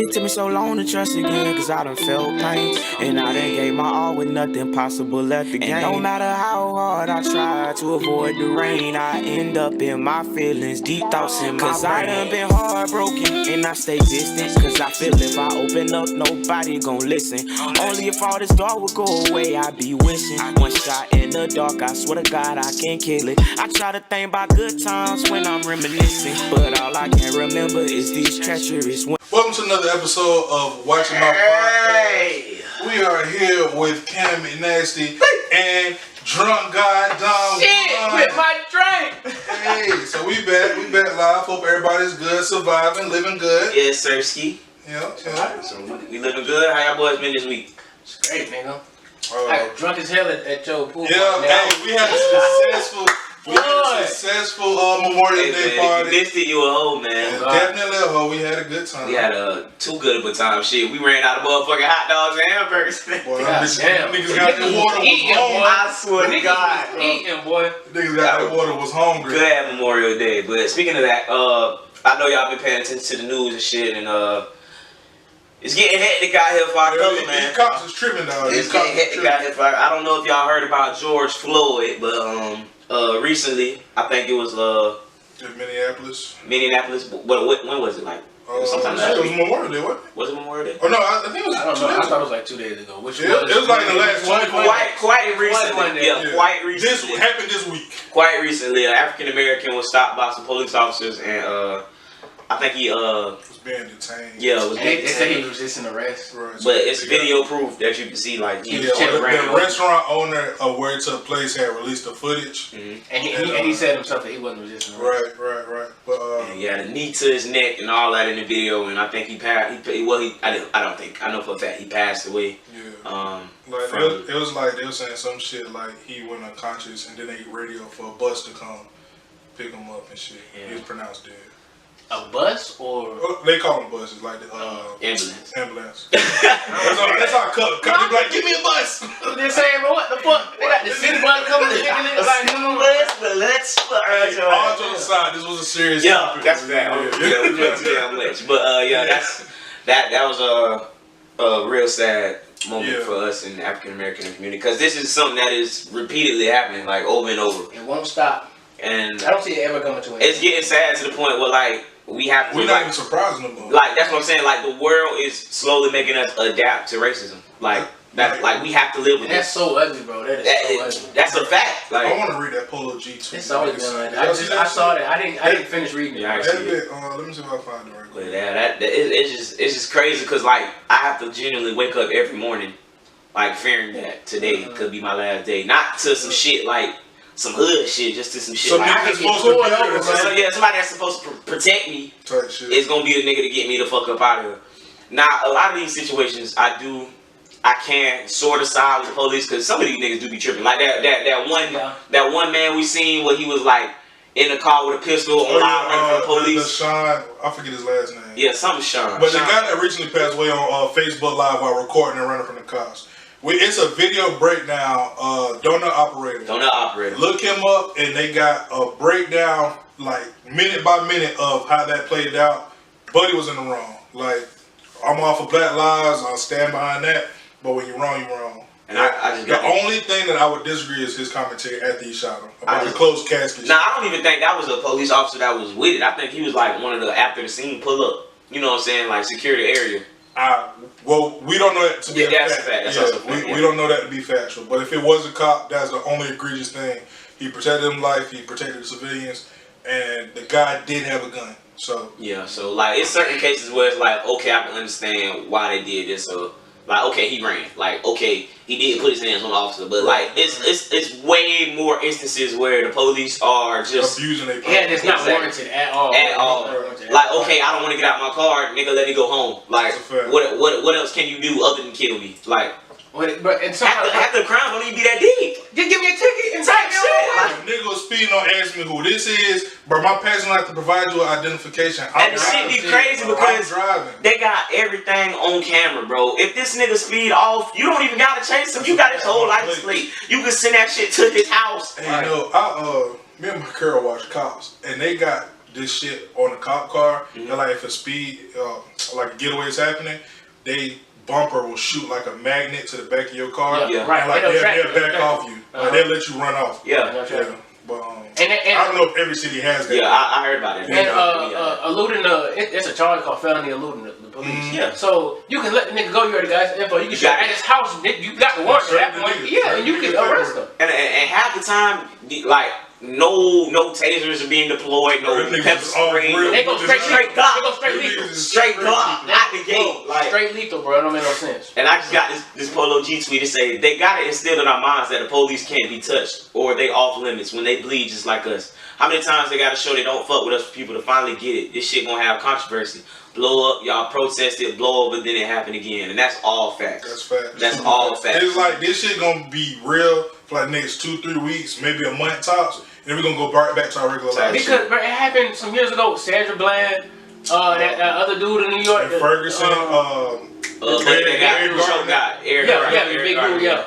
It took me so long to trust again, cause I done felt pain. And I done gave my all with nothing possible left to gain. And no matter how hard I try to avoid the rain, I end up in my feelings, deep thoughts in my brain. Cause I done been heartbroken, and I stay distant. Cause I feel if I open up, nobody gon' listen. Only if all this dark would go away, I be wishing. One shot in the dark, I swear to God I can't kill it. I try to think about good times when I'm reminiscing, but all I can remember is these treacherous ones. Welcome to another episode of Watching My Podcast. We are here with Cam and Nasty and Drunk Guy Don. Shit, with my drink. Hey, so we back live. Hope everybody's good, surviving, living good. Yes, sir, Ski. Yeah. So we living good. How y'all boys been this week? It's great, nigga. I got drunk as hell at your pool. Yeah, hey, we had a successful Memorial Day party. If you missed it, you a hoe, man. Definitely a hoe. We had a good time. We had too good of a time. Shit, we ran out of motherfucking hot dogs and hamburgers. Boy, niggas got the water was hungry. I swear to God. Eating, boy. Niggas got the water was hungry. Good Memorial Day. But speaking of that, I know y'all been paying attention to the news and shit, and it's getting hectic out here for our color, man. These cops is tripping, dog. It's getting hectic out here for I don't know if y'all heard about George Floyd, but recently, I think it was Minneapolis. When was it? Like sometime last week. It was Memorial Day, wasn't it? Was it Memorial Day? Oh no, I think it was. I don't know. I thought it was like 2 days ago. Which it was like in the last 24 quite recently. Quite recently. This happened this week. Quite recently, an African American was stopped by some police officers, and I think he was being detained. Yeah, was being detained. They say he was resisting arrest. Right. But it's video proof that you can see, like he was the restaurant owner of where it took place had released the footage, and he said himself that he wasn't resisting arrest. Right. But he had a knee to his neck and all that in the video, and I think he passed. I know for a fact he passed away. Yeah. It was like they were saying some shit like he went unconscious, and then they radioed for a bus to come pick him up and shit. Yeah. He was pronounced dead. A bus or they call them buses, like the ambulance. That's our cut. They be like, give me a bus. They're saying, but what the fuck? They got the city bus coming. Let's all to the side. This was a serious. Yeah, that's that. We went too damn much, but that was a real sad moment for us in the African American community, because this is something that is repeatedly happening, like over and over. It won't stop. And I don't see it ever coming to an end. It's getting sad to the point where like we're not even surprised no more. Like that's what I'm saying. Like the world is slowly making us adapt to racism. Like that. Like we have to live with that's this. so ugly, bro. That is so ugly. That's a fact. Like I want to read that Polo G too. It's always been like that. I saw that. I didn't finish reading it. Yeah, let me see if I can find it right quick. But it's just crazy, because like I have to genuinely wake up every morning like fearing that today could be my last day. Not to some shit like some hood shit, just to some shit. Somebody that's supposed to somebody that's supposed to protect me is gonna be the nigga to get me the fuck up out of here. Now, a lot of these situations, I can sort of side with the police, because some of these niggas do be tripping. Like that one man we seen where he was like in the car with a pistol on live running from the police. Sean, I forget his last name. Yeah, something Sean. But the guy that recently passed away on Facebook Live while recording and running from the cops. It's a video breakdown, Donut Operator. Look him up, and they got a breakdown, like, minute by minute of how that played out. Buddy was in the wrong. Like, I'm all for Black Lives, I'll stand behind that, but when you're wrong, you're wrong. And the only thing that I would disagree is his commentary after he shot him, about the closed casket. Nah, I don't even think that was a police officer that was with it. I think he was like one of the after the scene pull up. You know what I'm saying? Like, secure the area. Well, we don't know that to be a that's fact. That's also fact. We don't know that to be factual. But if it was a cop, that's the only egregious thing. He protected his life. He protected the civilians, and the guy did have a gun. So yeah. So like, it's certain cases where it's like, okay, I can understand why they did this. So like, okay, he ran. Like, okay, he did put his hands on the officer. But like, it's way more instances where the police are just abusing their power. Yeah, it's not warranted at all. Like, okay, I don't want to get out my car, nigga. Let me go home. Like, what else can you do other than kill me? Like, but half the crime don't even be that deep. Just give me a ticket and type shit. Like, a nigga was speeding on, ask me who this is, but my passenger have to provide you with identification. And the shit be crazy because they got everything on camera, bro. If this nigga speed off, you don't even gotta chase him. You got his whole license plate. You can send that shit to his house. Hey, you know, me and my girl watch Cops, and they got this shit on a cop car. And like if a speed, like a getaway is happening, they bumper will shoot like a magnet to the back of your car. Yeah, right. And like they'll back off you. Like they'll let you run off. Yeah. But and I don't know if every city has that. Yeah, I heard about it. And eluding it's a charge called felony eluding the police. Yeah. So you can let the nigga go. You already got his info. You can show at his house. You got the warrant for that point. Yeah, and you can arrest him. And half the time, like. No tasers are being deployed. No pepper spray. They go straight Glock. They go straight lethal. Straight Glock out the gate. Like straight lethal, bro. It don't make no sense. And I just got this Polo G tweet to say they got it instilled in our minds that the police can't be touched or they off limits when they bleed just like us. How many times they got to show they don't fuck with us for people to finally get it? This shit gonna have controversy. Blow up, y'all protest it, blow over, then it happen again, and that's all facts. That's facts. That's all facts. It's like this shit gonna be real for like next 2-3 weeks, maybe a month tops. Then we're gonna go right back to our regular life. Because bro, it happened some years ago with Sandra Bland, that other dude in New York. And Ferguson, Eric, big dude, yeah.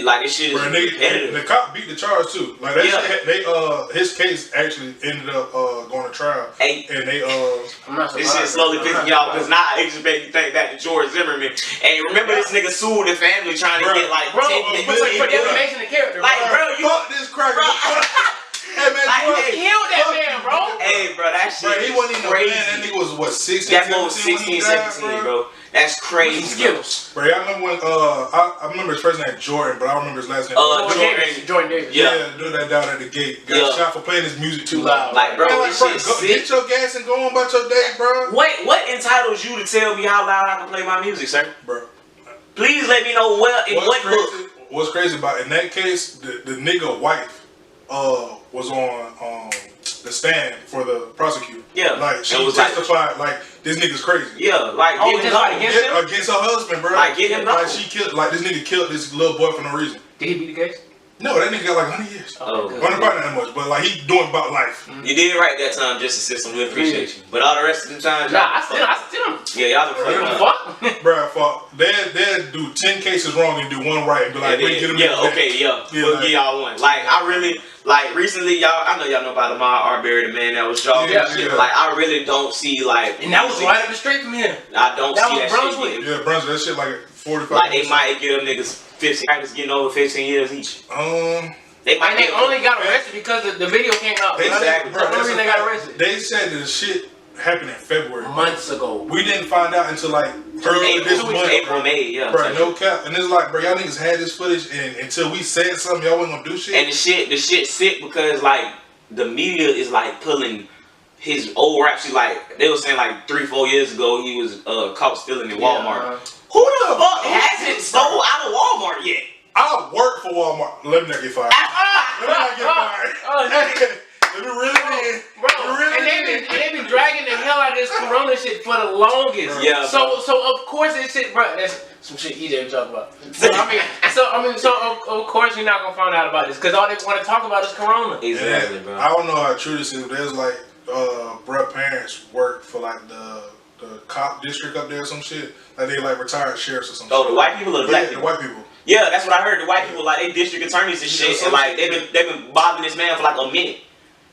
Like this shit is repetitive. The cop beat the charge too. Like that shit, his case actually ended up going to trial. And they this shit slowly pissing y'all because now it just make you think back to George Zimmerman. And remember this nigga sued the family trying to get like 10 million. For defamation of character. Like bro, you fuck this cracker. Hey man, like, killed that man, bro. Hey bro, that shit he wasn't even crazy. That nigga was what 16, that boy was 16, 17, bro. That's crazy. Skills. Bro, I remember when I remember his first name Jordan, but I don't remember his last name. Jordan Davis. Yeah, do that down at the gate. Got shot for playing his music too loud. Like bro, this shit sick. Get your gas and go on about your day, bro. What entitles you to tell me how loud I can play my music, sir? Bro, please let me know what book. What's crazy about in that case, the nigga wife was on the stand for the prosecutor. Yeah, like she testified like this nigga's crazy. Yeah, like against her husband, bro. Like get him like she killed this nigga killed this little boy for no reason. Did he beat the case? No, that nigga got like 100 years. Oh, probably not that much, but like he doing about life. You did right that time, Justice System. We appreciate you. But all the rest of the times, I still. Yeah, y'all been fuck. Bro, they'll do 10 cases wrong and do one right and be like, wait, get him we'll give y'all one. Like I really, like recently, I know y'all know about the Ahmaud Arbery, the man that was jogging. Yeah. Like I really don't see like. And that was right up the street from here. I don't see that Brunswick. shit. Yeah, Brunswick. That shit like 45. Like they might give them niggas 15. Practice getting over 15 years each. They only got arrested because the video came out. They said they got arrested. They said that the shit happened in February. Months ago. We didn't find out until like early this month. April, May, yeah. Bro, no cap. And it's like, bro, y'all niggas had this footage, and until we said something, y'all wasn't gonna do shit. And the shit sick because like the media is like pulling his old rap shit. Like they were saying like 3-4 years ago he was caught stealing in Walmart. Who the fuck hasn't stole out of Walmart yet? I work for Walmart. Let me not get fired. Let me not get fired. Let me really bro. And they been dragging the hell out of this Corona shit for the longest. Yeah. So of course this shit, bro. That's some shit EJ talk about. So of course you're not gonna find out about this because all they want to talk about is Corona. Exactly, bro. I don't know how true this is. There's like, bro, parents work for like the cop district up there or some shit. Like they like retired sheriffs or something. Oh, the white people or the black people? The white people. Yeah, that's what I heard. The white people, like they district attorneys and shit, and like they've been bothering this man for like a minute,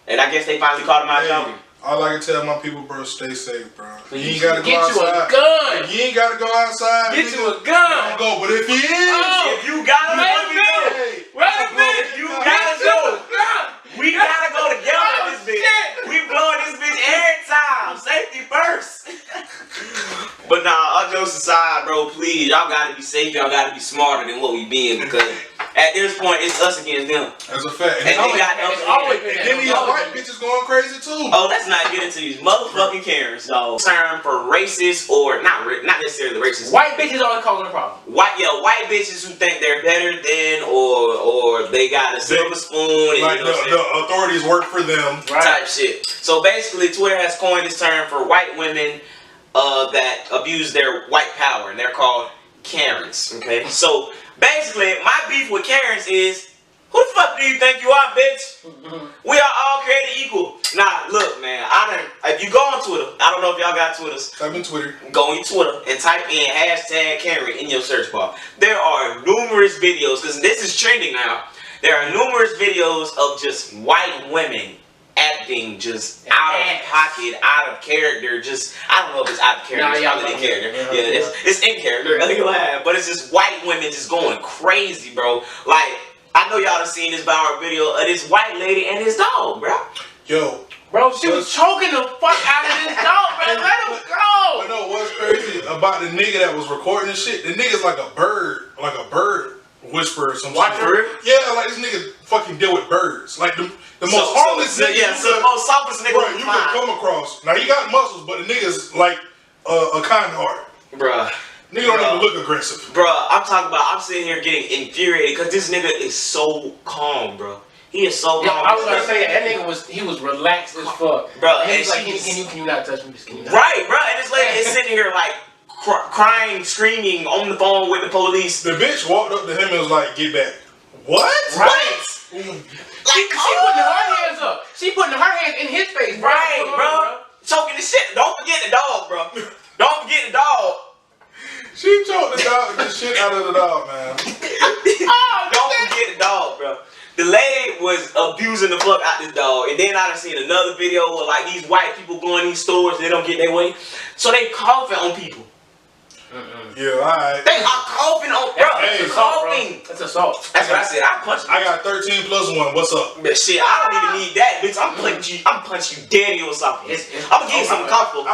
and I guess they finally caught him out jogging. All I can tell my people, bro, stay safe, bro. Please. You ain't gotta go outside. Get you a gun. You ain't gotta go outside. Get you a gun. Don't go, but if he is, if you gotta go, if you gotta go, we gotta go together in this bitch. We blowing this bitch every time. Safety first. But nah, all jokes aside, bro, please, y'all gotta be safe. Y'all gotta be smarter than what we been because at this point, it's us against them. That's a fact. And they got it's always been. Then these white bitches going crazy too. Oh, let's not get into these motherfucking Karens, though. Term for racist or not necessarily racist. White bitches always causing a problem. White bitches who think they're better than or they got a silver spoon and like the authorities work for them. Type shit. So basically, Twitter has coined this term for white women that abuse their white power, and they're called Karens. Okay, so basically, my beef with Karens is, who the fuck do you think you are, bitch? We are all created equal. Nah, look, man, if you go on Twitter, I don't know if y'all got Twitters. Type in Twitter. Go on your Twitter and type in hashtag Karen in your search bar. There are numerous videos, because this is trending now. There are numerous videos of just white women acting just out of pocket, out of character. Just I don't know if it's out of character. It's probably in character. Yeah, it's in character. But it's just white women just going crazy, bro. Like I know y'all have seen this viral video of this white lady and his dog, bro. Yo. Bro, she was choking the fuck out of this dog, man. Let him go. You know what's crazy about the nigga that was recording this shit? The nigga's like a bird whisperer or some shit. Yeah, like this nigga fucking deal with birds. Like the most harmless nigga. Yeah, the most softest nigga you can come across. Now he got muscles, but the nigga's like a kind heart. Bruh. Nigga don't even look aggressive. Bruh, I'm sitting here getting infuriated because this nigga is so calm, bro. He is so calm. I was gonna say that nigga was relaxed as fuck. Bro, and he's like, can you not touch me? Can you not? Right, bro. And this lady is sitting here like crying, screaming on the phone with the police. The bitch walked up to him and was like, "Get back." What? Right. Like, she putting her hands up. She putting her hands in his face. Right, bro. Choking the shit. Don't forget the dog, bro. Don't forget the dog. She choked the shit out of the dog, man. Don't forget the dog, bro. The lady was abusing the fuck out this dog, and then I done seen another video where like these white people go in these stores, they don't get their way, so they coughing on people. Yeah, alright. They are coughing on, bro. Hey, coughing. That's assault. That's what I said. I punched you. I got 13 plus 1. What's up? But shit, I don't even need that, bitch. I'm punching you dead in your socket. I'm gonna give you something comfortable.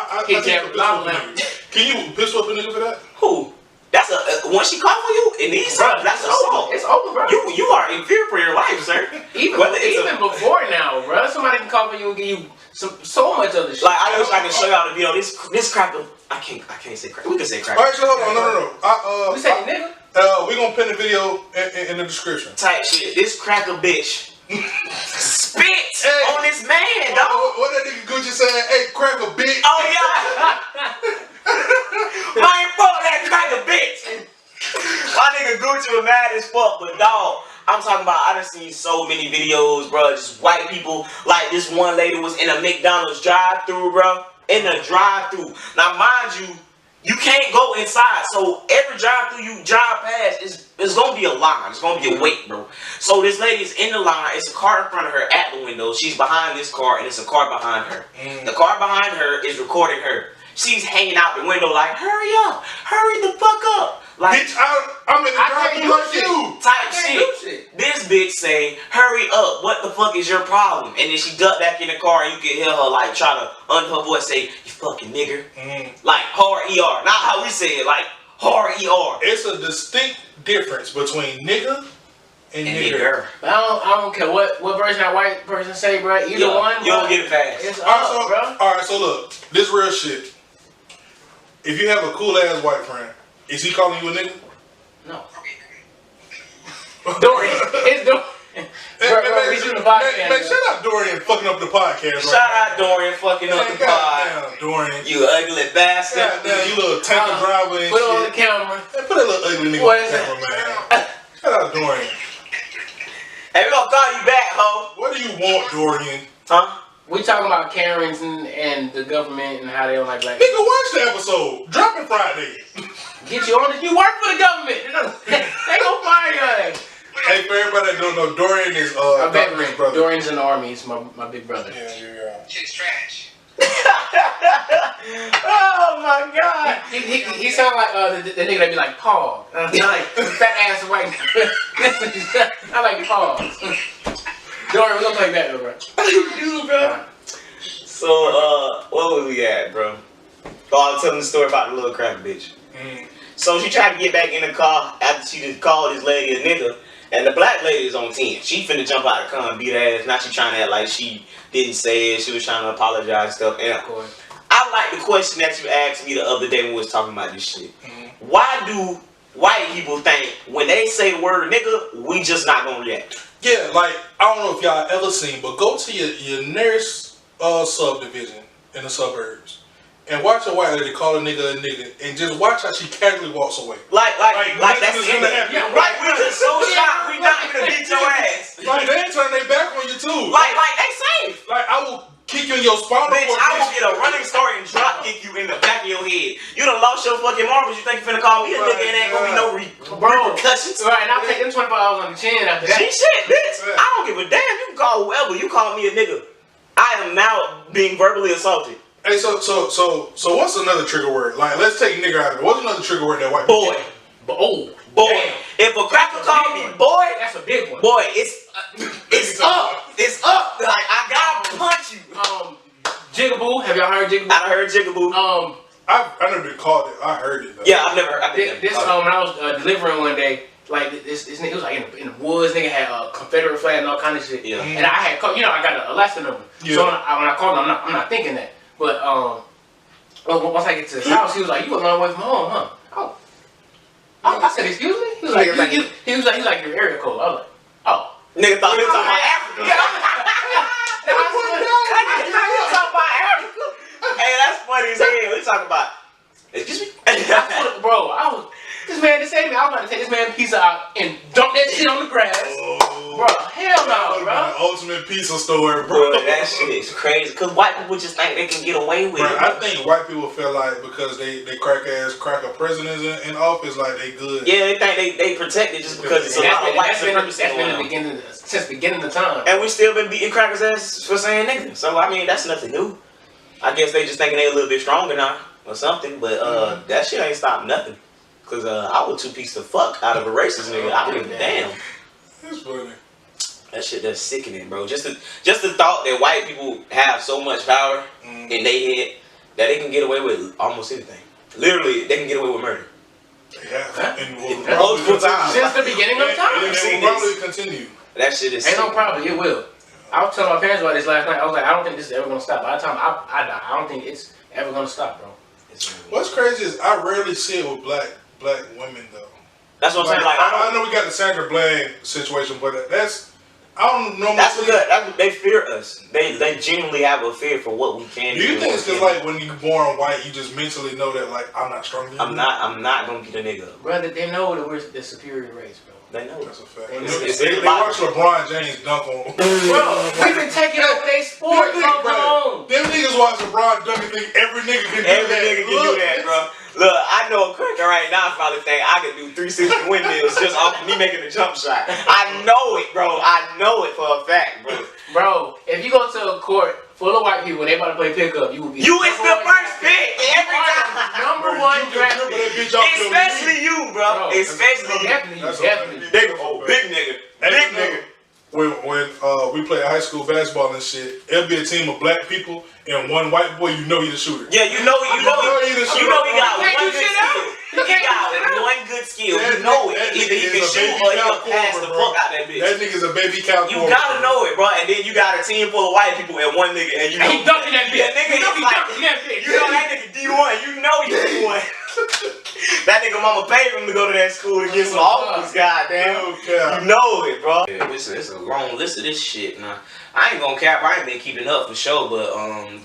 Can you pistol up a nigga for that? Who? That's when she cough on you, it needs something. That's assault. It's over, bro. You are in fear for your life, sir. Even before now, bro. Somebody can cough on you and give you so much other shit. Like I wish I could show y'all the video. This cracker. I can't say cracker. We can say cracker. Alright, so hold on, no. We say nigga. We gonna pin the video in the description. Type shit. This cracker bitch spit on this man, dog. What that nigga Gucci saying? Hey, cracker bitch. Oh yeah. Man, fuck that cracker bitch. My nigga Gucci was mad as fuck, but dog, I'm talking about, I done seen so many videos, bro, just white people, like this one lady was in a McDonald's drive-thru, bro, in a drive-thru. Now, mind you, you can't go inside, so every drive-thru you drive past, it's gonna be a line, it's gonna be a wait, bro. So this lady's in the line, it's a car in front of her at the window, she's behind this car, and it's a car behind her. The car behind her is recording her. She's hanging out the window like, hurry up, hurry the fuck up. Like, bitch, I'm in the drive-thru like you. Type shit. This bitch say, hurry up, what the fuck is your problem? And then she ducked back in the car and you can hear her like try to, under her voice say, you fucking nigger. Like hard ER. Not how we say it, like hard ER. It's a distinct difference between nigger and nigger. I don't care what version that white person say, bro. Either one. You don't get it fast. It's bro. Alright, so look, this real shit. If you have a cool ass white friend, is he calling you a nigga? No. Dorian. It's Dorian. Man, shout out Dorian fucking up the podcast. Shout out Dorian fucking up the pod. Damn, Dorian. You ugly bastard. Damn, you little tanker driver and put shit. Put on the camera. Hey, put that little ugly nigga on the camera, man. Shout out Dorian. Hey, we gonna call you back, ho. What do you want, Dorian? Huh? We talking about Karens and the government and how they don't like black people. Nigga, watch the episode. Dropping Friday. Get you on it. You work for the government. They gonna fire your ass. Hey, for everybody that don't know, Dorian is a veteran. Brother. Dorian's in the army. He's my big brother. Yeah. Shit's trash. Oh my god. He sound like the nigga that be like Paul. Like fat ass white. I like Paul. Dorian, we're gonna play that though, bro. Dude, bro. So, what was we at, bro? Oh, I was telling the story about the little cracker bitch. So she tried to get back in the car after she just called this lady a nigga. And the black lady is on 10. She finna jump out of the car and beat her ass. Now she trying to act like she didn't say it. She was trying to apologize and stuff. And I like the question that you asked me the other day when we was talking about this shit. Why do white people think when they say word nigga, we just not gonna react? Yeah, like, I don't know if y'all ever seen, but go to your nearest subdivision in the suburbs and watch a white lady call a nigga, and just watch how she casually walks away. Like that's gonna happen. Yeah, right, we just so shocked, we not gonna beat your ass. Like, they ain't turning their back on you too. Like they safe. Like, I will kick you in your spinal cord. Bitch, I will get a running start and drop kick you in the back of your head. You done lost your fucking marbles. You think you finna call me a nigga and ain't gonna be no repercussions? Right, and I'll take them 24 hours on the chin after that. Shit, bitch. I don't give a damn. You can call whoever. You call me a nigga. I am now being verbally assaulted. Hey, so what's another trigger word? Like, let's take nigga out of it. What's another trigger word that white people? Boy. Boy. Damn. If a cracker call me boy, that's a big one. Boy, it's up. It's up. Like, I gotta punch you. Jigaboo. Have y'all heard Jigaboo? I heard Jigaboo. I've never been called it. I heard it though. Yeah, I've never heard it. When I was delivering one day, like this nigga, it was like in the woods. Nigga had a Confederate flag and all kind of shit. Yeah. And I had, I got a Alaska number. Yeah. So when I called him, I'm not thinking that. But once I get to his house, he was like, "You a long way from home, huh?" Oh. I said, "Excuse me." He was like, "He was like your area code." I was like, "Oh." Nigga thought he was talking about Africa. Hey, that's funny as hell. We talking about. Excuse me, bro. This man just said to me, I was about to take this man pizza out and dump that shit on the grass. Bro, hell no, bro. The ultimate pizza story, bro. That shit is crazy. Cause white people just think they can get away with it. I think white people feel like because they cracker presidents in office, like they good. Yeah, they think they protected just because it's a lot of white supremacy. That's been since the beginning of time. And we still been beating crackers' ass for saying nigga. So I mean, that's nothing new. I guess they just thinking they a little bit stronger now or something. But that shit ain't stopped nothing. Cause I would two-piece the fuck out of a racist nigga. I don't give a damn. That's funny. That shit that's sickening, bro. Just the thought that white people have so much power in their head that they can get away with almost anything. Literally, they can get away with murder. Yeah, and multiple times since the beginning of time. It will probably continue. That shit is. Ain't no problem. It will. I was telling my parents about this last night. I was like, I don't think this is ever gonna stop. By the time I die, I don't think it's ever gonna stop, bro. What's crazy is I rarely see it with black women though. That's what I'm saying. Like I know we got the Sandra Bland situation, but I don't know. That's what they fear us. They genuinely have a fear for what we can do. Do you think it's because like when you're born white, you just mentally know that like I'm not stronger than you? I'm not gonna get a nigga. Brother, they know that we're the superior race, bro. They know. That's a fact. They watch LeBron James dunk on. Bro, we've been taking over their sport, bro. Them niggas watch LeBron dunk and think every nigga can do that. Every nigga can do that, bro. Look, I know a cracker right now probably think I can do 360 windmills just off of me making a jump shot. I know it, bro. I know it for a fact, bro. Bro, if you go to a court full of white people and they about to play pickup, you will be. You is the first pick every time. Number one draft pick. Especially you, bro. Especially you. Definitely. Big nigga. Big nigga. When we play high school basketball and shit, it'll be a team of black people and one white boy. You know he the shooter. Yeah, you know he got one good skill. He got one good skill. You know it. Either he can shoot or he'll pass the fuck out that bitch. That nigga's a baby cow. You gotta know it, bro. And then you got a team full of white people and one nigga, and you know he dunking that bitch. That nigga, you know that nigga D1. You know he D1. That nigga mama paid him to go to that school to get some offers, goddamn. You know it, bro. Yeah, it's a long list of this shit. Now, I ain't gonna cap. I ain't been keeping up for sure, but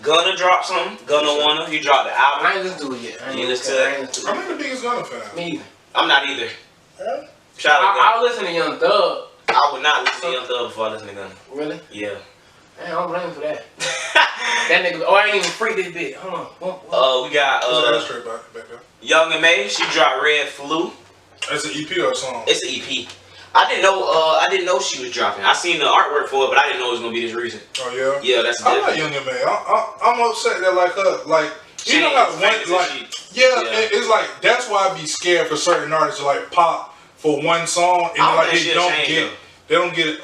Gunna dropped something. Gunna Wanna. He dropped the album. I ain't listen to it yet. You listen to it? I'm not the biggest Gunna fan. Me either. I'm not either. Huh? Shout out I'll listen to Young Thug. I would not listen to Young Thug before I listen to Gunna. Really? Yeah. Man, I don't blame him for that. That nigga. Oh, I ain't even freak this bit. Hold on. We got Young and May. She dropped Red Flu. That's an EP or a song? It's an EP. I didn't know she was dropping. I seen the artwork for it, but I didn't know it was gonna be this recent. Oh yeah. Yeah, that's. I like Young and May. I'm upset that like her you know how it's like that's why I be scared for certain artists to like pop for one song and like they don't get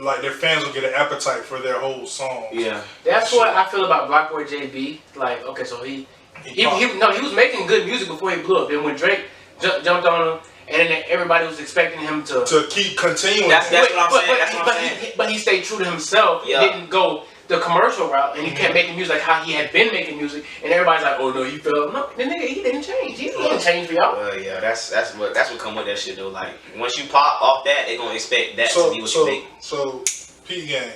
like their fans don't get an appetite for their whole song. Yeah. That's what I feel about Black Boy JB. Like, okay, so he was making good music before he blew up. Then when Drake jumped on him, and then everybody was expecting him to keep continuing. That's what I'm saying. But he stayed true to himself. Yeah. He didn't go the commercial route, and he kept making music like how he had been making music. And everybody's like, "Oh no, he fell." No, the nigga, he didn't change. He didn't change for y'all. Yeah, that's what come with that shit though. Like once you pop off that, they gonna expect that to be what you make. So, Pete Gang,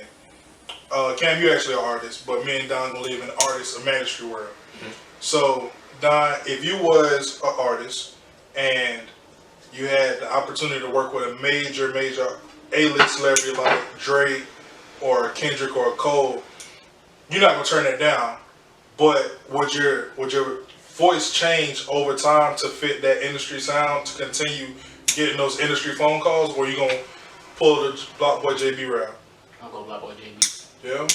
Cam, you actually an artist, but me and Don gonna live in a ministry world. Mm-hmm. So, Don, if you was an artist and you had the opportunity to work with a major A-list celebrity like Drake or Kendrick or Cole, you're not gonna turn that down. But would your voice change over time to fit that industry sound to continue getting those industry phone calls, or you gonna pull the Block Boy JB route? I'm gonna Block Boy JB. Yeah.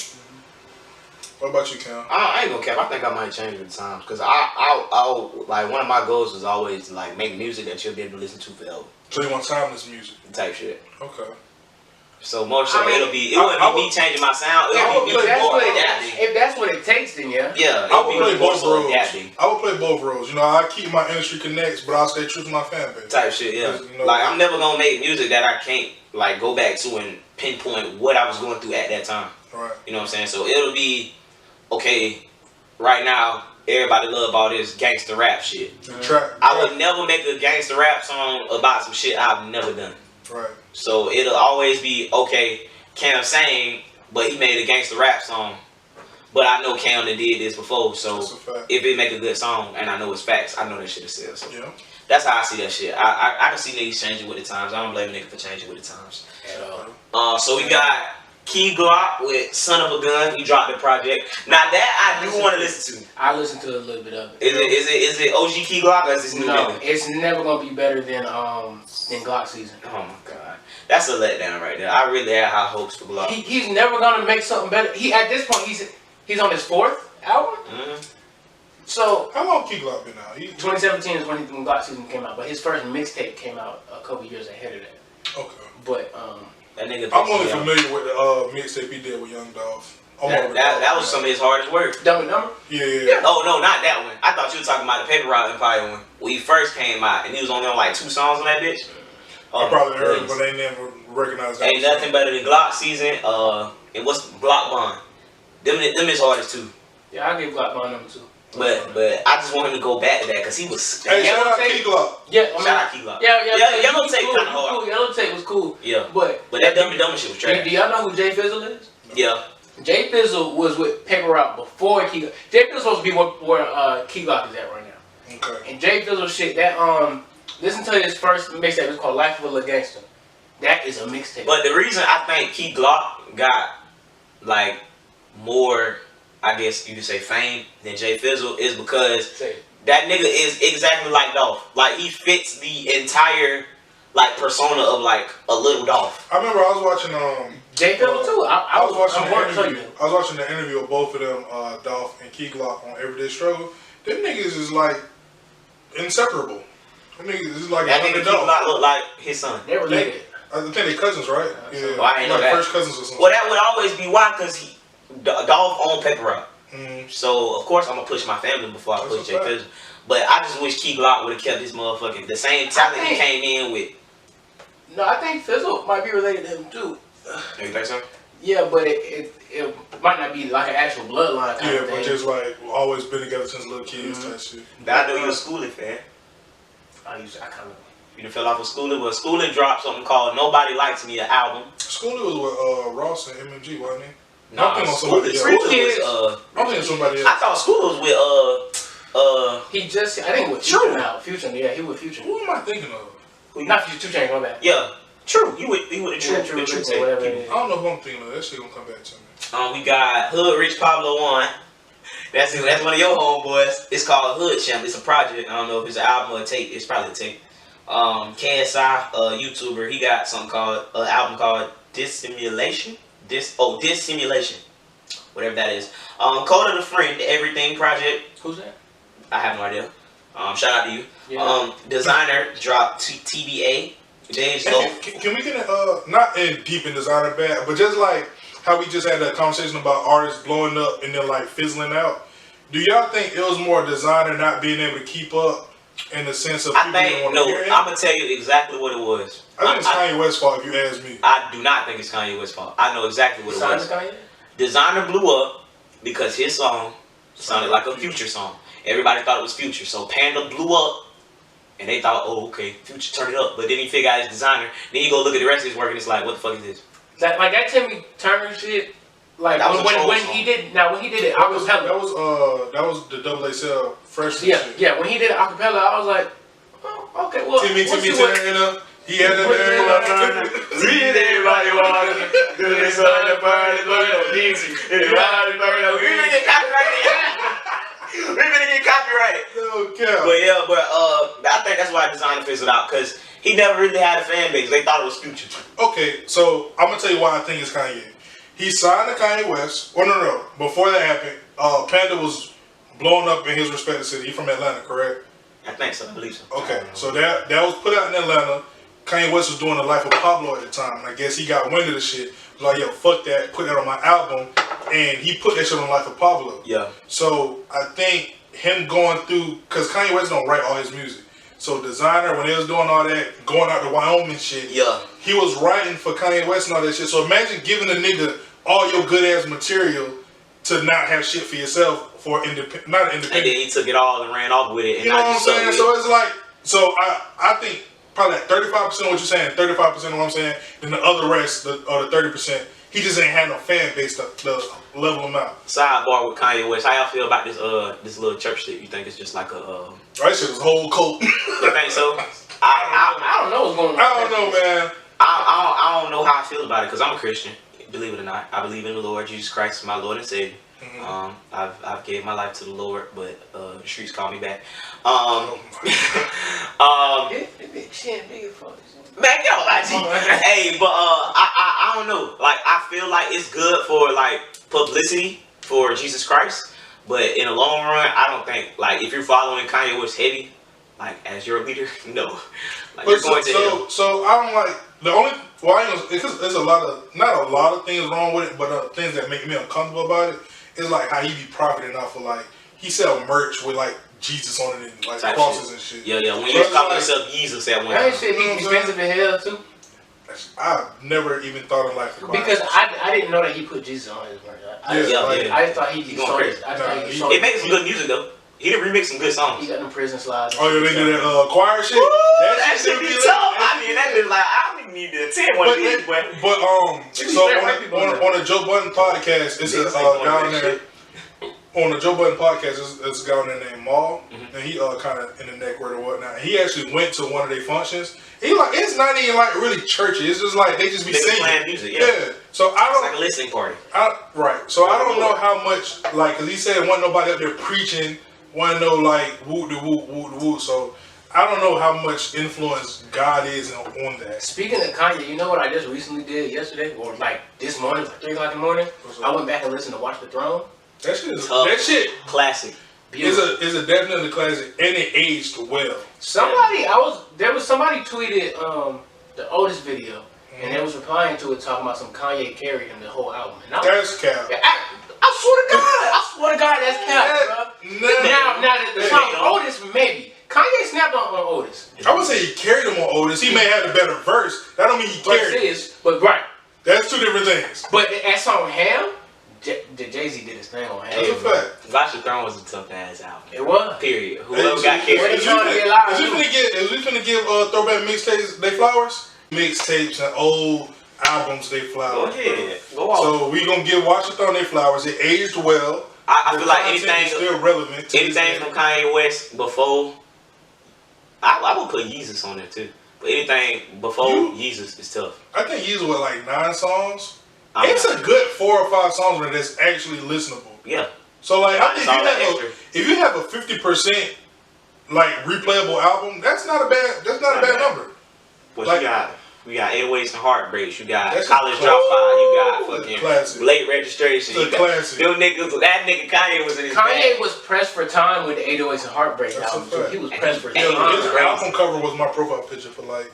What about you, Cam? I ain't gonna cap. I think I might change with time because I like one of my goals is always like make music that you'll be able to listen to forever. So you want timeless music Type shit. Okay. So more so, it wouldn't be me changing my sound. If that's what it takes, then yeah. Yeah, I would play both roles. Adapting. I would play both roles. You know, I keep my industry connects, but I'll stay true to my fan base. Type shit, yeah. You know, like I'm never gonna make music that I can't like go back to and pinpoint what I was going through at that time. Right. You know what I'm saying? So it'll be okay. Right now, everybody love all this gangster rap shit. I would never make a gangster rap song about some shit I've never done. Right. So it'll always be okay. Cam sang, but he made a gangster rap song. But I know Cam that did this before, so if it make a good song and I know it's facts, I know that shit is sell. So yeah. That's how I see that shit. I can see niggas changing with the times. I don't blame a nigga for changing with the times. So we got Key Glock with Son of a Gun. He dropped the project. Now that I do want to listen to. I listened to a little bit of it. Is it OG Key Glock or is this new nigga? It's never gonna be better than Glock season. Oh my god, that's a letdown right there. I really had high hopes for Glock. He's never gonna make something better. At this point he's on his 4th album. Mm-hmm. So how long Key Glock been out? 2017 is when Glock season came out, but his first mixtape came out a couple years ahead of that. Okay. But that nigga. I'm only familiar with the mixtape he did with Young Dolph. That was some of his hardest work. Dumb and Dumber? Yeah. Oh no, not that one. I thought you were talking about the Paper Route Empire one. When he first came out, and he was only on like 2 songs on that bitch. I probably heard it, but they never recognized that. Ain't nothing better than Glock season. And what's Glock Bond? Them his hardest too. Yeah, I give Glock Bond number 2. But I just want him to go back to that because he was. Hey, shout out Key Glock. Yeah, shout out Key Glock. Yeah. Yellow Tape kind of hard. Cool. Yellow Tape was cool. Yeah. But that Dumb and Dumber shit was trash. Do y'all know who Jay Fizzle is? Yeah. Jay Fizzle was with Paper Route before Key Glock. Jay Fizzle's supposed to be where Key Glock is at right now. Okay. And Jay Fizzle shit, that listen to his first mixtape. It's called Life of a Little Gangster. That is a mixtape. But the reason I think Key Glock got like more, I guess you could say, fame than Jay Fizzle is because that nigga is exactly like Dolph. Like he fits the entire like persona of like a little Dolph. I remember I was watching Jay Fizzle too. I was watching the interview of both of them, Dolph and Key Glock on Everyday Struggle. Them niggas is like inseparable. Them niggas is like that nigga Key Glock look like his son. They're related. I think they cousins, right? Yeah. Well, I ain't know that. First cousins or something. Well, that would always be why, because Dolph owned Paper Route. Mm-hmm. So, of course, I'm going to push my family before I push Jay Fizzle. But I just wish Key Glock would have kept his motherfucking, the same talent he came in with. No, I think Fizzle might be related to him too. You think so? Yeah, but it might not be like an actual bloodline kind of thing. But just like always been together since little kids type shit. I know you're a Schooling fan. I kind of. You done fell off of Schooling, but Schooling dropped something called Nobody Likes Me, an album. Schooling was with Ross and MMG, wasn't he? No, Schooling was I'm thinking somebody else. I thought Schooling was with he just, I think with Future now. Future, yeah, he with Future. Who am I thinking of? Not Future 2 Chainz, my bad. Yeah, True. He with the True. True whatever it is. I don't know who I'm thinking of. That shit gonna come back to me. We got Hood Rich Pablo 1. That's one of your homeboys. It's called Hood Champ. It's a project. I don't know if it's an album or a tape. It's probably a tape. KSI, YouTuber, he got something called album called Dissimulation. Dissimulation. Whatever that is. Coda the Friend, the Everything Project. Who's that? I have no idea. Shout out to you. Yeah. Designer dropped TBA. James Can we get not in deep in designer bad, but just like how we just had that conversation about artists blowing up and then like fizzling out. Do y'all think it was more designer not being able to keep up in the sense of people I think, no, I'm going to tell you exactly what it was. I think it's Kanye West's fault if you ask me. I do not think it's Kanye West's fault. I know exactly what it was. Designer blew up because his song sounded like a Future song. Everybody thought it was Future. So Panda blew up and they thought, oh, okay, Future turned it up. But then he figured out his designer. Then you go look at the rest of his work and it's like, what the fuck is this? That Timmy Turner shit. Like when he did it acapella. That was the XXL freshman shit. Yeah, when he did it acapella, I was like, oh, okay, well, Timmy Turner, He had a Read everybody water. Do this on the burn, Dixie. Everybody burn. We gonna get copyrighted. We gonna get copyrighted. Okay. But yeah, I think that's why Designer fizzled out, because he never really had a fan base. They thought it was Future. Okay, so I'm gonna tell you why I think it's Kanye. He signed to Kanye West. Oh no. Before that happened, Panda was blowing up in his respective city. He from Atlanta, correct? I think so. I believe so. Okay, so that was put out in Atlanta. Kanye West was doing The Life of Pablo at the time, and I guess he got wind of the shit. He was like, yo, fuck that, put that on my album, and he put that shit on Life of Pablo. Yeah. So I think him going through, because Kanye West don't write all his music. So Designer, when they was doing all that, going out to Wyoming shit, yeah, he was writing for Kanye West and all that shit. So imagine giving a nigga all your good ass material to not have shit for yourself for not independent. And then he took it all and ran off with it. And you know what I'm saying? So it's like, so I think probably like 35% of what you're saying, 35% of what I'm saying, then the other rest, the 30%, he just ain't had no fan base to level him out. Sidebar with Kanye West, how y'all feel about this little church shit? You think it's just like a That shit was a whole cult. You think so? I don't know what's going on. I don't know, man. I don't know how I feel about it, because I'm a Christian. Believe it or not, I believe in the Lord Jesus Christ, my Lord and Savior. I've gave my life to the Lord, but the streets call me back. Man, yo, hey, but I don't know. Like, I feel like it's good for like publicity for Jesus Christ, but in the long run, I don't think, like, if you're following Kanye West heavy, like as your leader, no, like you're going to hell. So I don't like the only because there's not a lot of things wrong with it, but things that make me uncomfortable about it is like how he be profiting off of, like, he sell merch with like Jesus on it and like type crosses shit. and shit. Yeah. When you call yourself Jesus at one time. That shit be expensive in hell too. I've never even thought of like because I didn't know that he put Jesus on his merch. I just thought he going crazy. It makes some good music though. He did remix some good songs. He got them prison slides. Oh yeah, they do that choir shit. Ooh, that shit be tough. I mean, that is like, I don't even need to attend one of these, but so on the Joe Budden podcast, it's a guy on there. On the Joe Budden podcast, it's a guy on there named Maul, and he kind of in the neck word or whatnot. And he actually went to one of their functions. He like, it's not even like really churchy. It's just like they just be singing playing music. Yeah. So I don't. It's like a listening party. Right. So I don't know how much, like, because he said wasn't nobody up there preaching. Want to know like woo de woo woo de woo. So I don't know how much influence God is on that. Speaking of Kanye, you know what I just recently did yesterday, or like this morning, like 3 o'clock in the morning? I went back and listened to Watch the Throne. That shit classic. Is a definitely classic, and it aged well. Somebody tweeted the Otis video, and they was replying to it talking about some Kanye carried him the whole album. And that's cap. I swear to God, that's cap, bro. Now the song Otis, maybe. Kanye snapped on Otis. I would say he carried him on Otis. He may have a better verse. That don't mean he carried him. But right. That's two different things. But that song Ham, Jay-Z did his thing on Ham. That's a fact. Watch the Throne was a tough ass album. It was. Period. Whoever got carried. Is we finna give throwback mixtapes they flowers? Mixtapes and old albums they flowers. Go ahead. Go on. So we gonna give Watch the Throne they flowers. It aged well. I feel like anything is still relevant. Anything from Kanye West before, I would put Yeezus on there too. But anything before Yeezus is tough. I think Yeezus was like 9 songs. It's a good 4 or 5 songs where that's actually listenable. Yeah. So like I think if you have a 50% like replayable album, that's not a bad number. But like, we got 808s and Heartbreaks. You got College Dropout. You got fucking Late Registration. It's a classic. Them niggas, that nigga Kanye was in his Kanye was pressed for time with the 808s and Heartbreaks album. So he was pressed for time. His album cover was my profile picture for like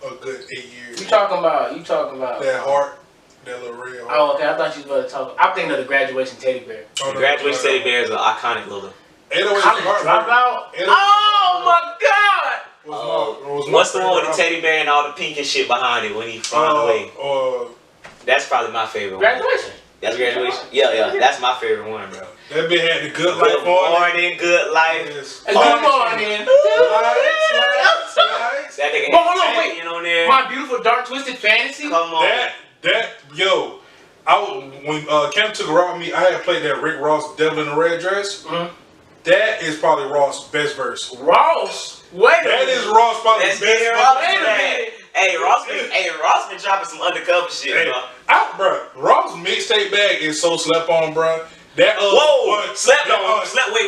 a good 8 years. You talking about that heart, that little red heart. Oh, okay. I thought you was about to talk. I'm thinking of the Graduation Teddy Bear. The Graduation Teddy Bear is an iconic little. 808s College Dropout. Oh my God. What's the one with the teddy bear and all the pink and shit behind it when he flying away? That's probably my favorite Graduation. One. That's Graduation? Yeah. That's my favorite one, bro. That bitch had the Good Life on it. Good Life. Good morning. That nigga wait. On there. My Beautiful Dark Twisted Fantasy. Come on. When Cam took a ride with me, I had played that Rick Ross Devil in the Red Dress. That is probably Ross' best verse. Ross? Wait a minute. That is Ross' probably best verse. Wait a minute. Ross been dropping some undercover shit, bro. Ross mixtape bag is so slept on, bro. That slept on.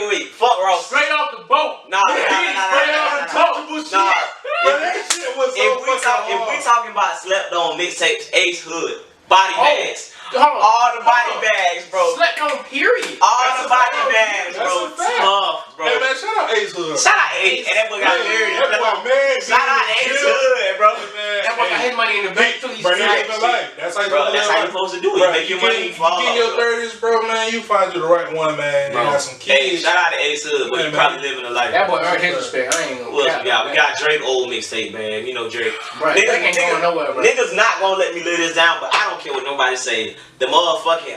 Wait. Fuck Ross. Straight off the boat. Nah. Untouchable shit. Bro, that shit was so If we talking about slept on mixtapes, Ace Hood, Body Bags. Hold on. All the body bags, bro. Slept on, period. All the body bags, bro. Tough, bro. Hey, man, shout out Ace Hood. Shout out Ace. And that boy got married. Shout out Ace Hood, bro. That boy got his money in the bank too. Bro, that's how you supposed to do it. You make your money fall. You get your 30s, bro, man. You find you the right one, man. You got some kids. Hey, shout out to Ace Hood, but you probably living a life. That boy earned his respect. I ain't gonna. What else we got? We got Drake old mixtape, man. You know Drake. Right. Drake ain't going nowhere, bro. Niggas not gonna let me live this down, but I don't care what nobody say. The motherfucking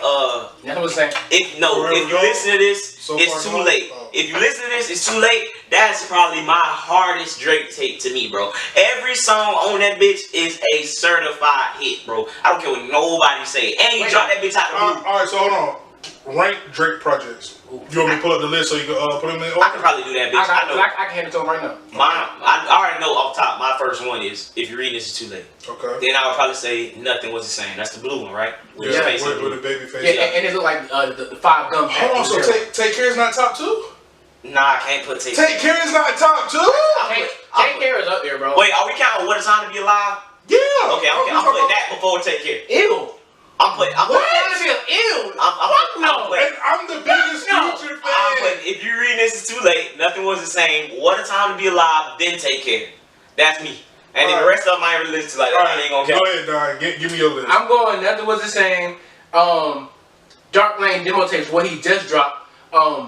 That's what I'm saying. if you listen to this, it's too late. If you listen to this, it's too late. That's probably my hardest Drake tape to me, bro. Every song on that bitch is a certified hit, bro. I don't care what nobody say. And he dropped that bitch out the blue. Alright, so hold on. Rank Drake projects. You want me to pull up the list so you can put them in? I can probably do that, bitch. I can hand it to him right now. I already know off top. My first one is If You Read This, It's Too Late. Okay. Then I would probably say Nothing Was the Same. That's the blue one, right? With the baby face. Yeah, and it look like the 5 gum pack. Hold on, so Take Care is not top 2? Nah, I can't put Take Care is not top 2? Take Care is up there, bro. Wait, are we counting What a Time to Be Alive? Yeah. Okay, I'm putting that before Take Care. Ew. I'm putting Ew. Fuck no. And I'm the biggest Future fan. If You Read This, It's Too Late. Nothing Was the Same. What a Time to Be Alive. Then Take Care. That's me. And then the rest of them I ain't really listen to like that. I ain't gonna count. Go ahead, Don. Give me your list. I'm going Nothing Was the Same. Dark Lane demo tapes. What he just dropped.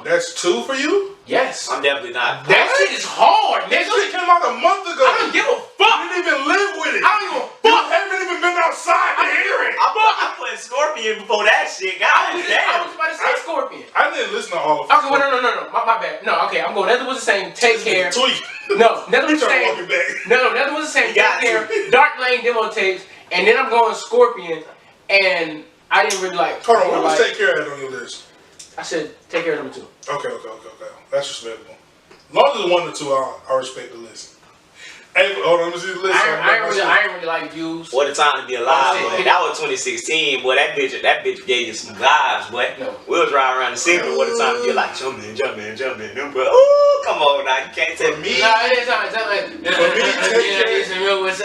That's 2 for you? Yes. I'm definitely not. That shit is hard, That nigga. shit came out a month ago. I don't give a fuck. You didn't even live with it. I don't give a You fuck. haven't even been outside to hear it. I'm putting Scorpion before that shit. God I was damn. about to say Scorpion. I didn't listen to all of it. Okay, well, no. My bad. No, okay, I'm going. Nothing Was the Same. Take Care. Tweet. No, Nothing Was the Same. Walking back. No, Nothing Was the Same. You got Take Care. Dark Lane demo tapes, and then I'm going Scorpion, and I didn't really like. Hold on, what was Take Care at on your list? I said Take Care number 2. Okay. That's respectable. As long as it's 1 or 2, I respect the list. Hey, hold on, let me see the list. I ain't really like Views. What a Time to Be Alive, boy. That was 2016, boy. That bitch gave you some vibes, boy. No. We'll drive around the city. What a Time to Be Like, jumping. Ooh, come on now. You can't tell me.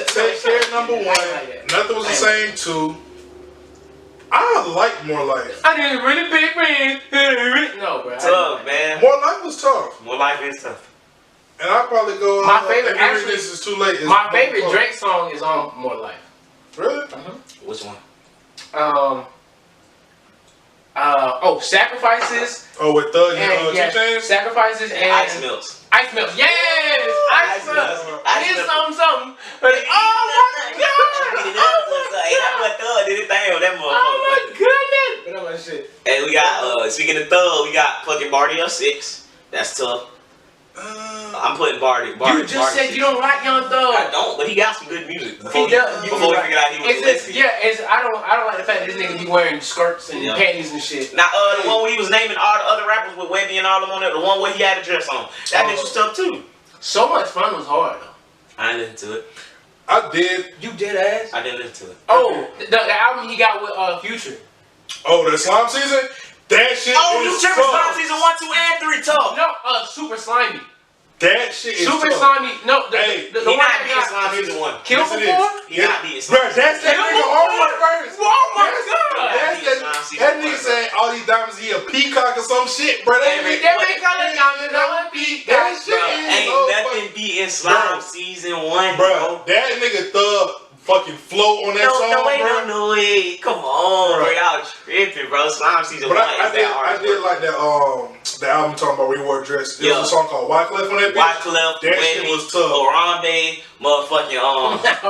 Take Care number 1. Nothing Was the Same 2. I like More Life. I need a really big man. No, bro. Tough, man. More Life was tough. More Life is tough. And I'll probably go. My favorite, actually, This Is Too Late. My favorite Drake song is on More Life. Really? Which one? Sacrifices. Oh, with Thug and 2 Chainz? Sacrifices and Ice Melts. Ice Melts. Yes! Ice Melts. I did something. But, oh my god! Oh my goodness! But that was shit. And we got, speaking of Thug, we got fucking Barty up 6. That's tough. I'm putting Barty. You just said you don't like Young Thug. I don't, but he got some good music. Before we does. figured out he was lesbian. I don't like the fact that this nigga be wearing skirts and panties and shit. Now, the one where he was naming all the other rappers with Webby and all them on there, the one where he had a dress on, that bitch was tough too. So Much Fun was hard though. I didn't listen to it. I did. You did ass? I didn't listen to it. Oh, the album he got with Future. Oh, the Slime Season? That shit you is tripping tough. Slime Season 1, 2, and 3 tough. No, Super Slimy. That shit is Super tough. Slimy. No, the He one not that being got Slime Season 1. Kill Yes, it before? is. He not being Bro, Slime that's that nigga hard verse. Oh my god! That nigga said all these diamonds, he a peacock or some shit, bro. That Every day they call it diamonds, I'm a peacock. That shit is ain't so nothing beating Slime Season 1, bro. That nigga Thug fucking flow on that song, bro. No way. Come on, bro. Y'all tripping, bro. Slime Season 1 But is that hard. I did like that the album talking about where he wore a dress. There was a song called Wyclef on that bitch. Wyclef, that shit was tough. Orambe, motherfucking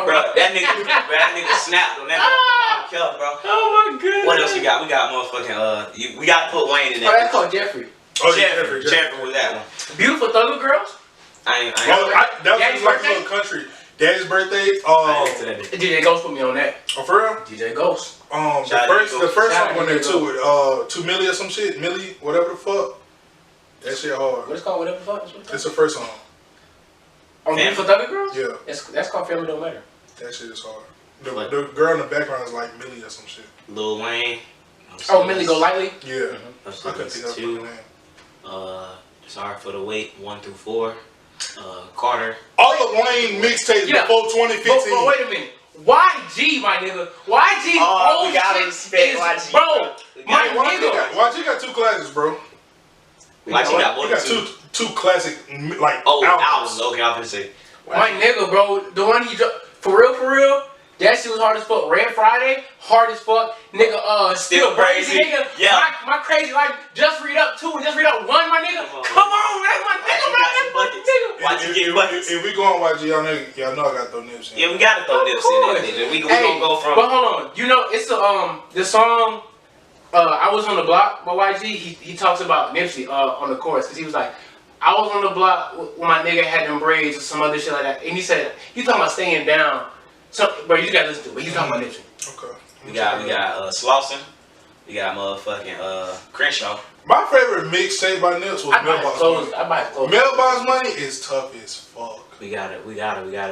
bro. That nigga snapped on that motherfucker. Bro. Oh my goodness. What else we got? We got motherfucking we gotta put Wayne in there. Oh, that's called Jeffrey. Oh, Jeffrey with that one. Beautiful Thugger Girls. That was like a little country. Daddy's birthday. DJ Ghost put me on that. Oh, for real? DJ Ghost. The first song went there too with 2 Milli or some shit. Milli, whatever the fuck. That shit hard. What is called? Whatever the fuck. It's the first song. On Beautiful Thugger Girls? Yeah. That's called Family Don't Matter. That shit is hard. The girl in the background is like Millie or some shit. Lil Wayne. Oh, Millie Go Lightly? Yeah. I couldn't think of her name. Sorry for the Wait, 1 through 4. Carter. All the Wayne mixtapes before 2015. But wait a minute. YG, my nigga. YG we gotta respect YG. Bro, my nigga. YG got 2 classics, bro. YG got more He than got two classic, like, albums. Okay, I'm gonna say. My nigga, bro. The one he dropped. For real. That shit was hard as fuck. Red Friday, hard as fuck. Nigga, still crazy. Nigga, yeah. My crazy life. Just read up 2 and just read up 1, my nigga. Come on, that's my nigga, bro. That's my nigga. YG get buckets. If we go on YG, y'all know I gotta throw Nips in. Yeah, we gotta throw Nips in there, nigga. We gonna go from. But hold on, you know it's the song. I was on the block by YG. He talks about Nipsey on the chorus because he was like, I was on the block when my nigga had them braids or some other shit like that, and he said he talking about staying down. So, bro, you gotta listen to it. But he's talking about Nipsey. Okay. We got Slauson. We got motherfucking Crenshaw. My favorite mixtape by Nips was Mailbox Money. I buy clothes. Mailbox Money is tough as fuck. We gotta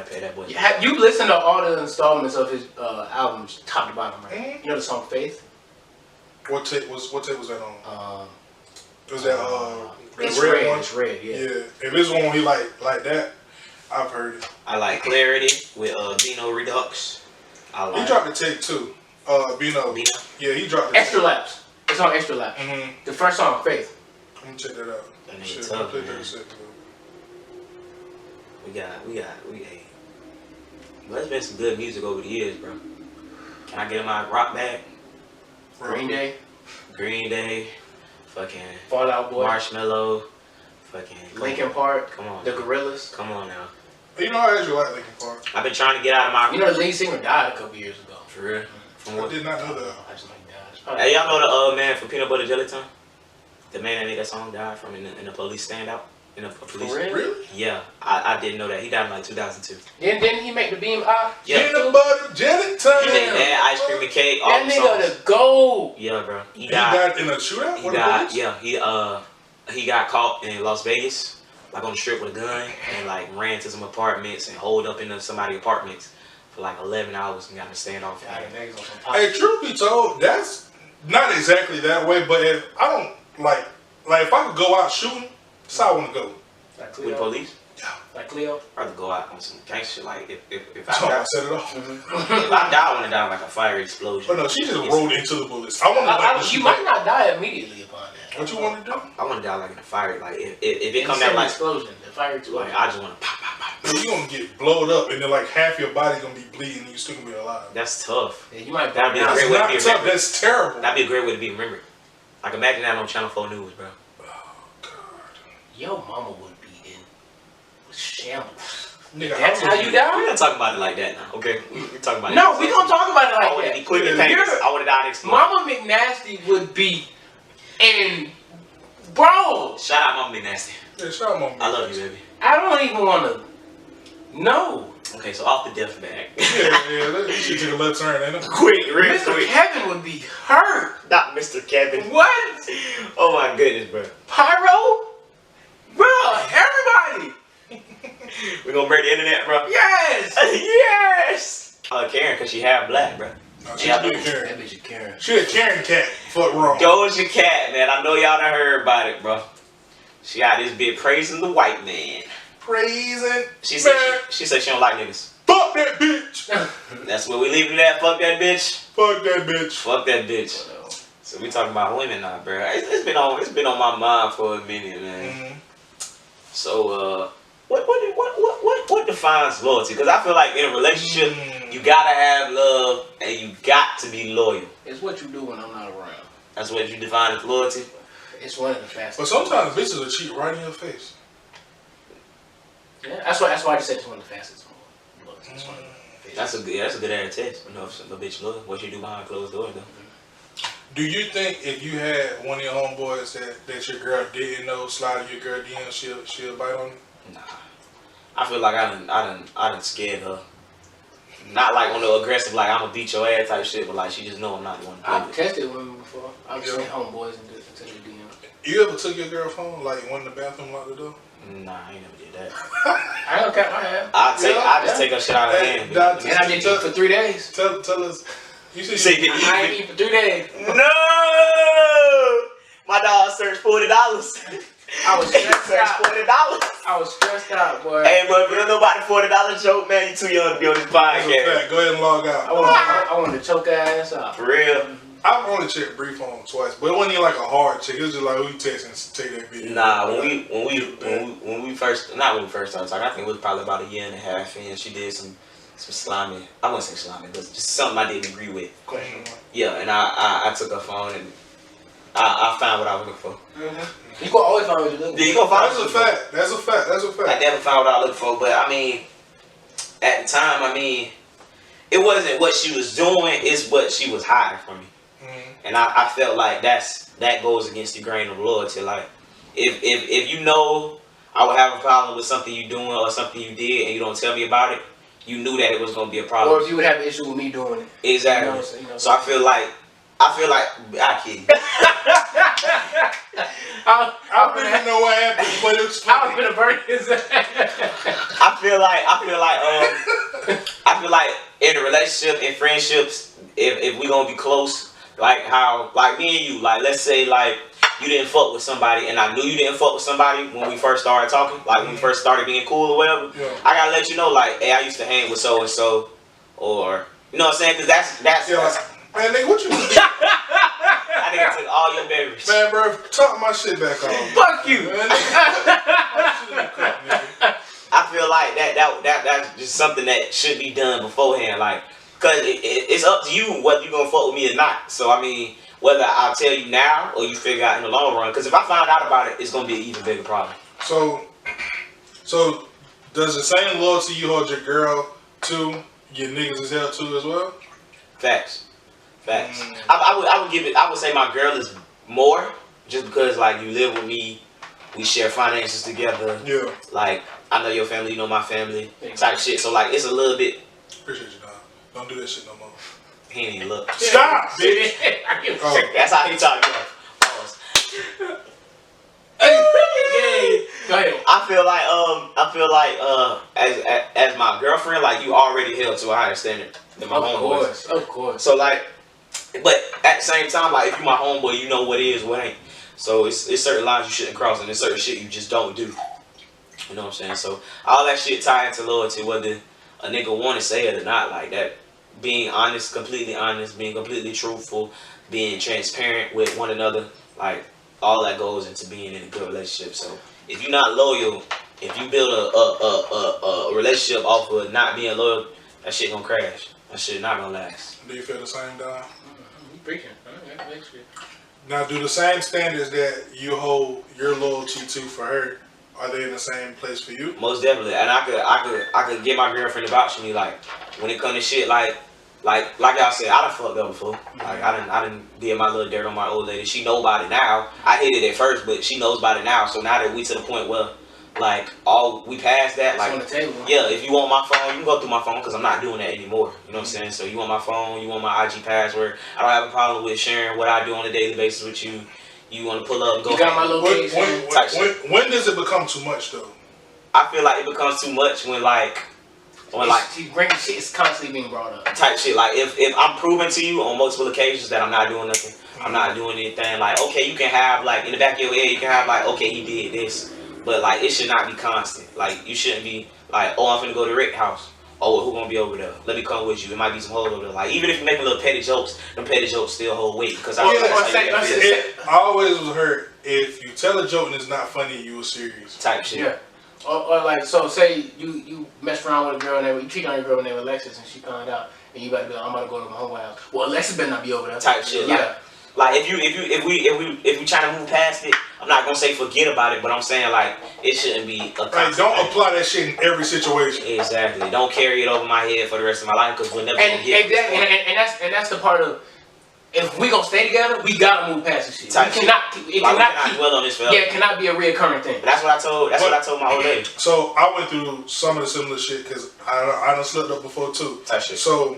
pay that boy. You listen to all the installments of his albums, top to bottom, right? You know the song Faith? What tape was that on? Was that It's red red. one? It's red, yeah. Yeah. If it's one he like that, I've heard it. I like Clarity with Bino Redux. He dropped the tape too. Bino. Yeah, he dropped the Extra tape. Laps. It's on Extra Laps. The first song, Faith. Let me check that out. That nigga Shit, tough, play man. that shit, Hey. Well, there's been some good music over the years, bro. Can I get in my rock bag? Green Day. Fucking Fall Out Boy. Marshmello. Fucking Linkin Park. Come on. The Gorillaz. Come on now. You know I actually like Linkin Park. I've been trying to get out of my. You know the lead singer died a couple years ago. For real? From I what? did not know that. I just like that. Hey, y'all know the man from Peanut Butter Jelly Time? The man that made that song died from in the police standout. In the police. Really? Yeah, I didn't know that. He died in like 2002. Didn't he make the Beam Yeah. Peanut Butter Jelly Time. He made that, Ice Cream and Cake, all That the nigga songs. the GOAT. Yeah, bro. He died in a shootout? He died. Yeah, he got caught in Las Vegas, like on the strip with a gun, and like ran to some apartments and holed up in somebody's apartments for like 11 hours and got to stand off. Hey, truth be told, that's not exactly that way, but if I don't like if I could go out shooting, that's how I want to go. Like With the police? Yeah. Like Cleo? I'd rather go out on some gangster shit. Like if I So I die, set it off. if I die, I want to die like a fire explosion. But no, she just rolled into the bullets. I want to You might not die immediately upon that. What you want to do? I want to die like in a fire. Like if it come down like explosion, the fire explosion. I just want to pop. You gonna get blowed up, and then like half your body gonna be bleeding, and you still gonna be alive. That's tough. Yeah, you might That'd be a That's great way to not be tough. remembered. That's terrible. That'd be a great way to be remembered. Like imagine that on Channel 4 News, bro. Oh God. Your mama would be in shambles. Nigga, That's how you We die? don't talk about it like that now, okay? We talking about it. No, we don't talk about it I like want to be that. quick and painless. I want to die next month. Mama McNasty would be in, bro. Shout out Mama Nasty. Yeah, shout out, Mama. I love you, baby. I don't even want to know. Okay, so off the death bag. Yeah. You should take a left turn, ain't it? Quick, real Mr. quick. Kevin would be hurt. Not Mr. Kevin. What? Oh my goodness, bro. Pyro? Bro, everybody. We gonna break the internet, bro? Yes. Yes! Karen, because she half black, bro. No, she's a big Karen. That bitch a Karen. She a Karen cat. Fuck wrong. Doja Cat, man. I know y'all done heard about it, bro. She got this bitch praising the white man. Praising. She said she don't like niggas. Fuck that bitch. That's where we leave it at. Fuck that bitch. Fuck that bitch. Fuck that bitch. So we talking about women now, bro. It's been on my mind for a minute, man. Mm-hmm. So what defines loyalty? Because I feel like in a relationship, you gotta have love and you got to be loyal. It's what you do when I'm not around. That's what you define as loyalty. It's one of the fastest. But sometimes bitches will cheat right in your face. Yeah, that's why I just said it's one of the fastest. It's one of the fastest. That's a good ass test. You know, if a bitch loyal, what you do behind closed doors though. Do you think if you had one of your homeboys that your girl didn't know slide in your girl DM, she'll bite on you? Nah. I feel like I done scared her. Not like on the aggressive, like I'm gonna beat your ass type shit, but like she just know I'm not the one to play I've with. tested women before. I've seen homeboys and to the DM. You ever took your girl phone, like went in the bathroom, locked the door? Nah, I ain't never did that. I don't care. I have. I just take her shit out of hand. And I didn't eat for 3 days. Tell us. You said Say you I ain't eat for 3 days. No! My dog searched $40. I was stressed out. $40. I was stressed out, boy. Hey, but if you don't know about the $40 joke, man, you too young to be on this podcast. Go ahead and log out. I wanted to choke her ass out. For real. I've only checked brief on him twice, but it wasn't even like a hard check. It was just like, who you texting to take that video? Nah, when we first started talking, I think it was probably about a year and a half in. She did some slimy. I wouldn't say slimy, but just something I didn't agree with. Question mark. Yeah, and I took her phone and I found what I was looking for. Mm-hmm. You gonna always find what you're looking for. Yeah, you gonna find. That's a fact. I never found what I was looking for, but I mean, at the time, I mean, it wasn't what she was doing; it's what she was hiding from me. And I felt like that goes against the grain of loyalty. Like, if you know I would have a problem with something you doing or something you did and you don't tell me about it, you knew that it was gonna be a problem. Or if you would have an issue with me doing it. Exactly. So I feel like I kid you. I don't even know what happened, but it was funny. I was gonna burn his ass. I feel like in a relationship, in friendships, if we gonna be close. Like me and you, like let's say like you didn't fuck with somebody and I knew you didn't fuck with somebody when we first started talking, like when we first started being cool or whatever. Yeah. I gotta let you know like, hey, I used to hang with so and so, or you know what I'm saying? Cause that's man, nigga, what you doing? I nigga took all your berries. Man, bro, talk my shit back on. Fuck you. Man, I feel like that's just something that should be done beforehand, like. Cause it's up to you whether you gonna fuck with me or not. So I mean, whether I'll tell you now or you figure out in the long run. Cause if I find out about it, it's gonna be an even bigger problem. So does the same loyalty you hold your girl to your niggas as hell too as well? Facts. I would say my girl is more just because like you live with me, we share finances together. Yeah. Like I know your family, you know my family, type shit. So like it's a little bit. Appreciate you. Don't do that shit no more. He ain't even look. Stop, bitch. That's how he talk. Go ahead. I feel like as my girlfriend, like you already held to a higher standard than my homeboys. Of course. So like, but at the same time, like if you my homeboy, you know what is, what ain't. So it's certain lines you shouldn't cross, and there's certain shit you just don't do. You know what I'm saying? So all that shit tie into loyalty, whether a nigga want to say it or not, like that. Being honest, being completely truthful, being transparent with one another, like all that goes into being in a good relationship. So if you're not loyal, if you build a relationship off of not being loyal, that shit gonna crash. That shit not gonna last. Do you feel the same, Don? I'm preaching. Now, do the same standards that you hold your loyalty to for her, are they in the same place for you? Most definitely, and I could get my girlfriend to vouch for me. Like when it comes to shit, like y'all said, I done fucked up before. Like I done did my little dirt on my old lady. She know about it now. I hid it at first, but she knows about it now. So now that we to the point where, like, we passed that. Like, it's on the table. Yeah, if you want my phone, you can go through my phone because I'm not doing that anymore. You know what I'm saying? So you want my phone, you want my IG password. I don't have a problem with sharing what I do on a daily basis with you. You want to pull up and go. You got my location. When does it become too much though? I feel like it becomes too much when shit is constantly being brought up. Type shit. Like if I'm proving to you on multiple occasions that I'm not doing nothing, I'm not doing anything. Like okay, you can have like in the back of your head, you can have like okay, he did this, but like it should not be constant. Like you shouldn't be like oh I'm finna go to Rick's house. Oh who gonna be over there? Let me come with you. It might be some hoes over there. Like even if you make little petty jokes, them petty jokes still hold weight because I always was hurt if you tell a joke and it's not funny, you were serious. Type shit. Yeah. Or like, so say you messed around with a girl named, you cheat on your girl named Alexis and she found out and you about to be like, I'm about to go to my homeboy house. Well, Alexis better not be over there. Type shit. Yeah. Like if we trying to move past it, I'm not gonna say forget about it, but I'm saying like it shouldn't be a constant like don't apply that shit in every situation. Exactly. Don't carry it over my head for the rest of my life because we'll never gonna get exactly. And that's the part of if we gonna stay together, we gotta move past this shit. It cannot dwell on this forever. Yeah, it cannot be a reoccurring thing. But that's what I told my old lady. So I went through some of the similar shit because I done slipped up before too. Type shit. So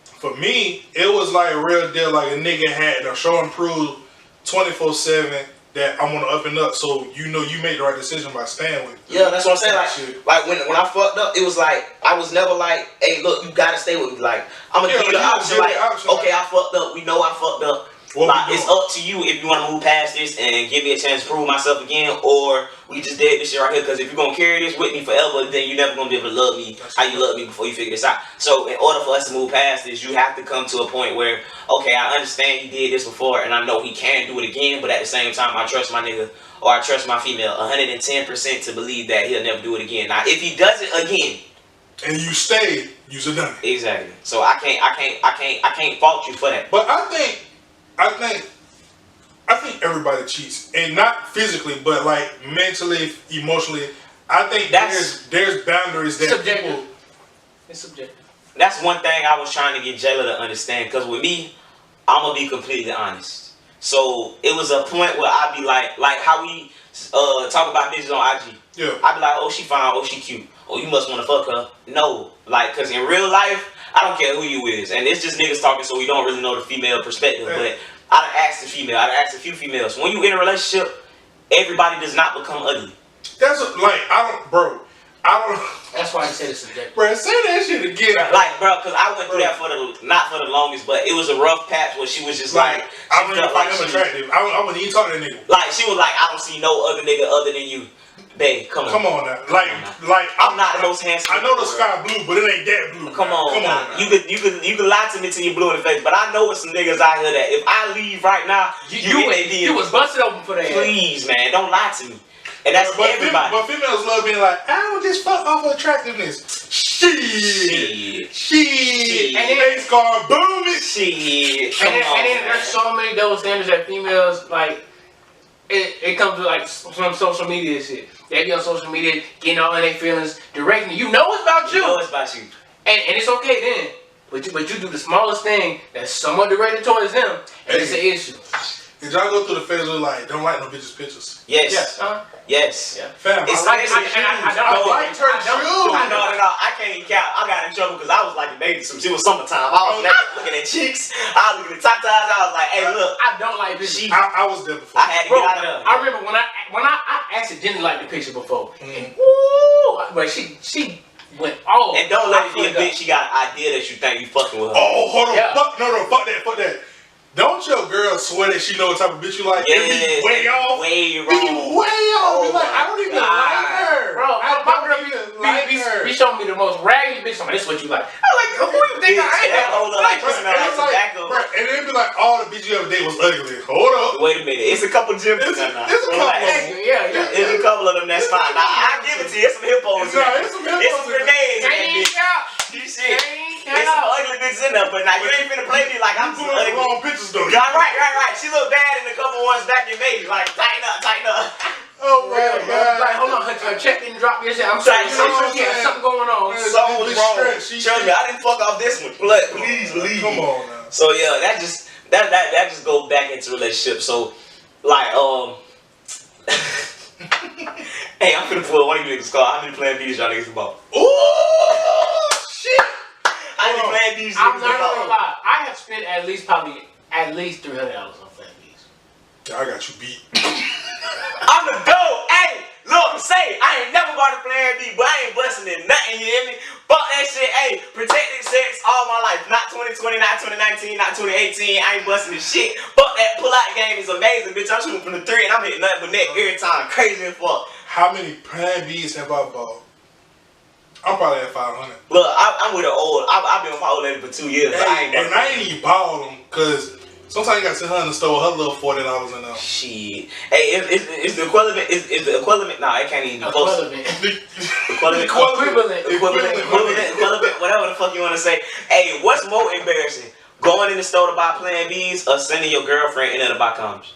for me, it was like a real deal. Like a nigga had to show and prove 24/7 that I want to up and up. So you know you made the right decision by staying with. Yeah, that's what I'm saying. Like when I fucked up, it was like I was never like, hey, look, you gotta stay with me. Like I'm gonna give you the option. Like, okay, I fucked up. We know I fucked up. Like, it's up to you if you want to move past this and give me a chance to prove myself again, or we just did this shit right here. Because if you're gonna carry this with me forever, then you're never gonna be able to love me how you love me before you figure this out. So in order for us to move past this, you have to come to a point where, okay, I understand he did this before, and I know he can do it again. But at the same time, I trust my nigga or I trust my female 110% to believe that he'll never do it again. Now, if he does it again, and you stayed, you's a dummy. Exactly. So I can't fault you for that. But I think everybody cheats, and not physically, but like mentally, emotionally. I think there's boundaries that subjective. people. It's subjective. That's one thing I was trying to get Jayla to understand. Because with me, I'm gonna be completely honest. So it was a point where I'd be like how we talk about bitches on IG. Yeah. I'd be like, oh, she fine, oh, she cute, oh, you must want to fuck her. No, like, cause in real life, I don't care who you is, and it's just niggas talking, so we don't really know the female perspective. But I done asked the female, I done asked a few females. When you in a relationship, everybody does not become ugly. That's I don't. That's why I said it's subjective. Bro, say that shit again. Like, bro, cause I went through that not for the longest, but it was a rough patch where she was just like I don't even find him attractive. I wouldn't even talk to that nigga. Like, she was like, I don't see no other nigga other than you. Babe, come on now. Like I'm not the most handsome. I know the sky blue, but it ain't that blue. Come on. You could lie to me till you blue in the face, but I know it's some niggas out here that if I leave right now, you was busted open for that. Please, man, don't lie to me. And that's everybody. But females love being like, I don't just fuck off of attractiveness. Shit. And then they scar booming. Shit. And then there's so many double standards that females like. It comes to like some social media shit. They be on social media getting all in their feelings directly. You know it's about you. You know it's about you. And it's okay then. But you do the smallest thing that's somewhat directed towards them, and it's an issue. Did y'all go through the phase where like don't like no bitches' pictures? Yes. Yes. Yeah. Fam, it's I liked her shoes. No, I can't even count. I got in trouble because I was like a baby. It was summertime. I was looking at chicks. I was looking at tatas. I was like, hey, look. I don't like bitches. I was there before. I had to get out of there. I remember when I accidentally liked the picture before. And woo, but she went all. And don't let it be a bitch. She got an idea that you think you fucking with her. Oh, hold on. Yeah. Fuck that. Don't your girl swear that she know what type of bitch you like? Yeah, be way off. Way wrong. Be way off. Be like, I don't even like her. Bro, my girl be showing me the most raggedy bitch. This is what you like. I'm like, who you think I am? And then be like, all the bitch you ever date was ugly. Hold up. Wait a minute. It's a couple gyms in there now. It's a couple of them. Yeah. There's a couple of them that's fine. Now, I give it to you. It's some hippos. It's some grenades. You There's some ugly bitches in there, but now you ain't finna play me like I'm some ugly. Wrong pictures though. Yeah, right. She looked bad in a couple ones back in May. Like, tighten up. Oh my God. Like, hold on, her check didn't drop yet. I'm sorry. Something going on. Something was wrong. Trust me, I didn't fuck off this one. Please believe me. Come on now. So yeah, that just goes back into relationships. So like hey, I'm finna pull one of you niggas call. How many Plan Bs y'all niggas about? Ooh shit. How many Plan Bs? I'm not gonna lie. I have spent at least $300 on Plan Bs. I got you beat. I'm the GOAT. Hey, look, say I ain't never bought a Plan B, but I ain't busting in nothing. You hear me? Fuck that shit. Hey, protected sex all my life. Not 2020, not 2019, not 2018. I ain't busting this shit. Fuck that pull-out game is amazing, bitch. I'm shooting from the 3 and I'm hitting nothing but net every time. Crazy as fuck. How many Plan Bs have I bought? I'm probably at 500. Look, I'm with an old. I've been with my old lady for 2 years. But I ain't even bought them because sometimes you got to send her in the store her little $40 in there. Shit. Hey, is the equivalent? Is the equivalent? Nah, it can't even be close. Equivalent. Whatever the fuck you want to say. Hey, what's more embarrassing? Going in the store to buy Plan Bs or sending your girlfriend in there to buy condoms?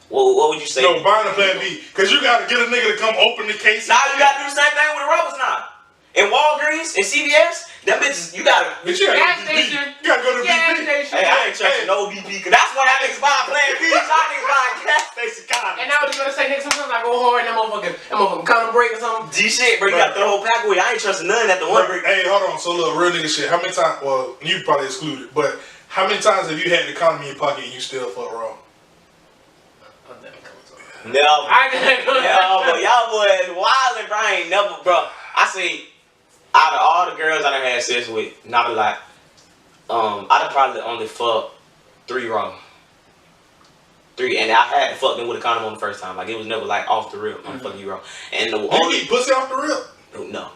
What would you say? No, buying a Plan B. Because you got to get a nigga to come open the case. Now you got to do the same thing with the rubbers now. In Walgreens and CVS, them bitches, you gotta gas station. You gotta go to BP. Hey, I ain't trusting no BP, cause that's why y'all niggas buying Plan Bs. Y'all niggas buying gas station condoms. And now what you gonna say next? Sometimes I go hard and that motherfucking condom break or something. G shit, bro. You got the whole pack away. I ain't trusting none at the one break. Hey, hold on. So look, real nigga shit. How many times? Well, you probably excluded, but how many times have you had the condom in your pocket and you still fuck wrong? No, but y'all boys wildin', bro. I ain't never, bro. I say, out of all the girls I done had sex with, not a lot. I done probably only fucked 3 raw. 3, and I had to fuck them with a condom on the first time. Like it was never like off the rip. I'm fucking you raw. And the only eat pussy off the rip? No,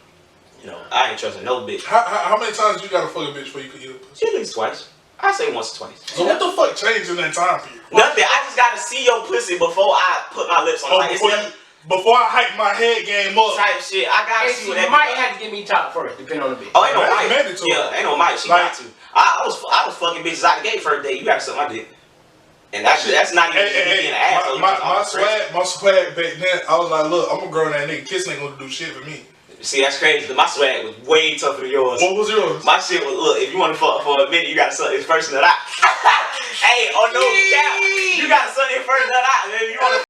I ain't trusting no bitch. How many times you gotta fuck a bitch before you can eat a pussy? At least twice. I say once or twice. So what the fuck changed in that time period? Nothing. I just gotta see your pussy before I put my lips on it. Like, before I hype my head game up. Type shit. I gotta see what that might have to give me top first, depending on the bitch. Oh, ain't no mic. Mandatory. Yeah, ain't no mic. She got to. I was fucking bitches out the gate first day. You gotta suck my dick. And that's not even being an asshole. My swag back then, I was like, look, I'm a grown ass nigga. Kiss ain't gonna do shit for me. See, that's crazy. My swag was way tougher than yours. What was yours? My shit was, look, if you want to fuck for a minute, you gotta suck this first nut out. Hey, oh no cap. You gotta suck this first nut out. If you want to